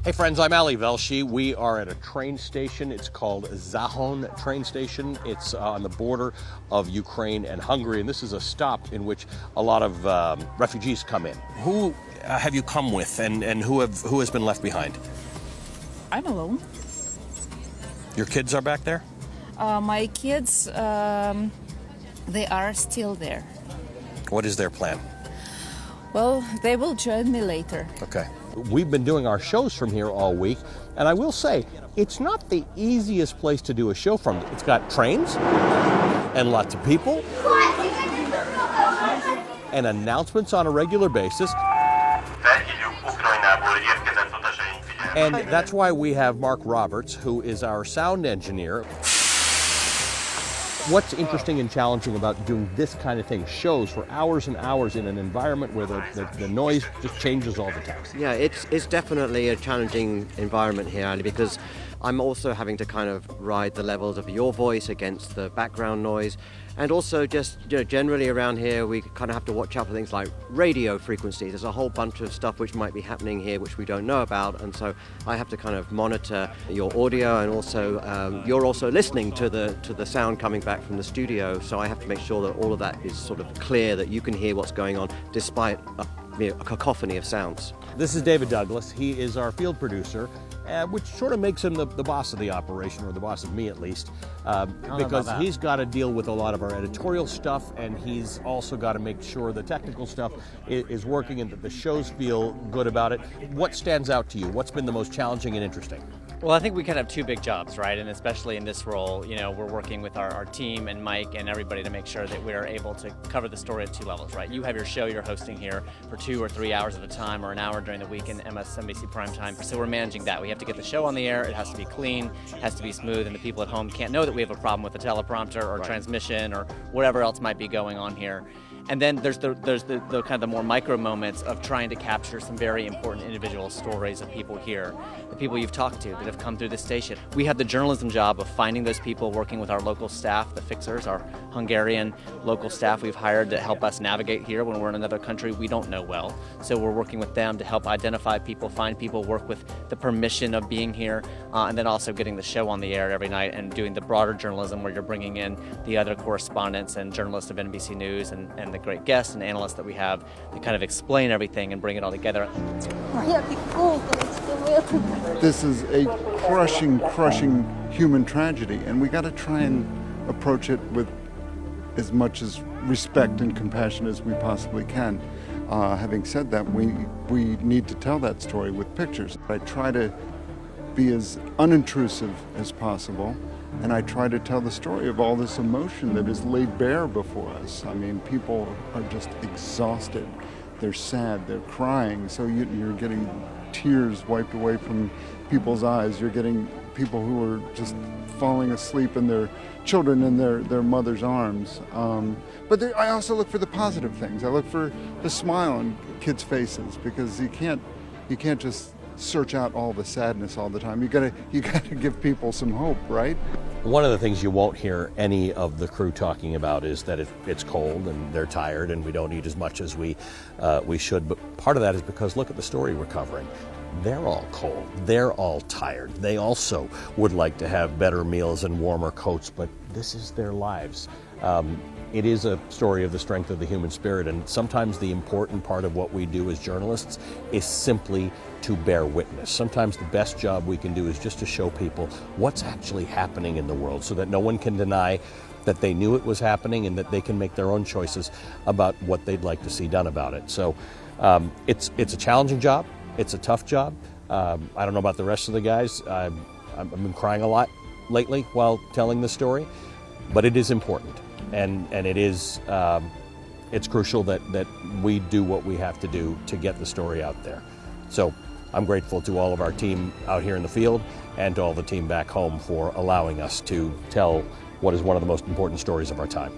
Hey friends, I'm Ali Velshi. We are at a train station. It's called Záhony train station. It's on the border of Ukraine and Hungary, and this is a stop in which a lot of refugees come in. Who have you come with, and who has been left behind? I'm alone. Your kids are back there? My kids, they are still there. What is their plan? Well, they will join me later. Okay. We've been doing our shows from here all week, and I will say, it's not the easiest place to do a show from. It's got trains and lots of people and announcements on a regular basis. And that's why we have Mark Roberts, who is our sound engineer. What's interesting and challenging about doing this kind of thing, shows for hours and hours in an environment where the noise just changes all the time? Yeah, it's definitely a challenging environment here, Ali, because I'm also having to kind of ride the levels of your voice against the background noise. And also just generally around here, we kind of have to watch out for things like radio frequencies. There's a whole bunch of stuff which might be happening here which we don't know about. And so I have to kind of monitor your audio, and also you're also listening to the sound coming back from the studio. So I have to make sure that all of that is sort of clear, that you can hear what's going on despite a cacophony of sounds. This is David Douglas. He is our field producer, which sort of makes him the boss of the operation, or the boss of me at least, because he's got to deal with a lot of our editorial stuff, and he's also got to make sure the technical stuff is working and that the shows feel good about it. What stands out to you? What's been the most challenging and interesting? Well, I think we kind of have two big jobs, right? And especially in this role, we're working with our team and Mike and everybody to make sure that we're able to cover the story at two levels, right? You have your show you're hosting here for 2 or 3 hours at a time, or an hour during the week in MSNBC primetime. So we're managing that. We have to get the show on the air. It has to be clean, it has to be smooth, and the people at home can't know that we have a problem with the teleprompter or transmission or whatever else might be going on here. And then there's the kind of the more micro moments of trying to capture some very important individual stories of people here, the people you've talked to that have come through this station. We have the journalism job of finding those people, working with our local staff, the fixers, our Hungarian local staff we've hired to help us navigate here when we're in another country we don't know well. So we're working with them to help identify people, find people, work with the permission of being here, and then also getting the show on the air every night and doing the broader journalism where you're bringing in the other correspondents and journalists of NBC News and the great guests and analysts that we have to kind of explain everything and bring it all together. This is a crushing human tragedy, and we got to try and approach it with as much as respect and compassion as we possibly can. Having said that, we need to tell that story with pictures. I try to be as unintrusive as possible, and I try to tell the story of all this emotion that is laid bare before us. I mean, people are just exhausted. They're sad, they're crying, so you're getting tears wiped away from people's eyes. You're getting people who are just falling asleep in their children in their mother's arms. But I also look for the positive things. I look for the smile on kids' faces, because you can't just search out all the sadness all the time. You gotta give people some hope, right? One of the things you won't hear any of the crew talking about is that it's cold and they're tired and we don't eat as much as we should. But part of that is because look at the story we're covering. They're all cold. They're all tired. They also would like to have better meals and warmer coats, but this is their lives. It is a story of the strength of the human spirit, and sometimes the important part of what we do as journalists is simply to bear witness. Sometimes the best job we can do is just to show people what's actually happening in the world, so that no one can deny that they knew it was happening and that they can make their own choices about what they'd like to see done about it. So it's a challenging job. It's a tough job. I don't know about the rest of the guys. I've been crying a lot lately while telling the story, but it is important. And it is it's crucial that we do what we have to do to get the story out there. So I'm grateful to all of our team out here in the field and to all the team back home for allowing us to tell what is one of the most important stories of our time.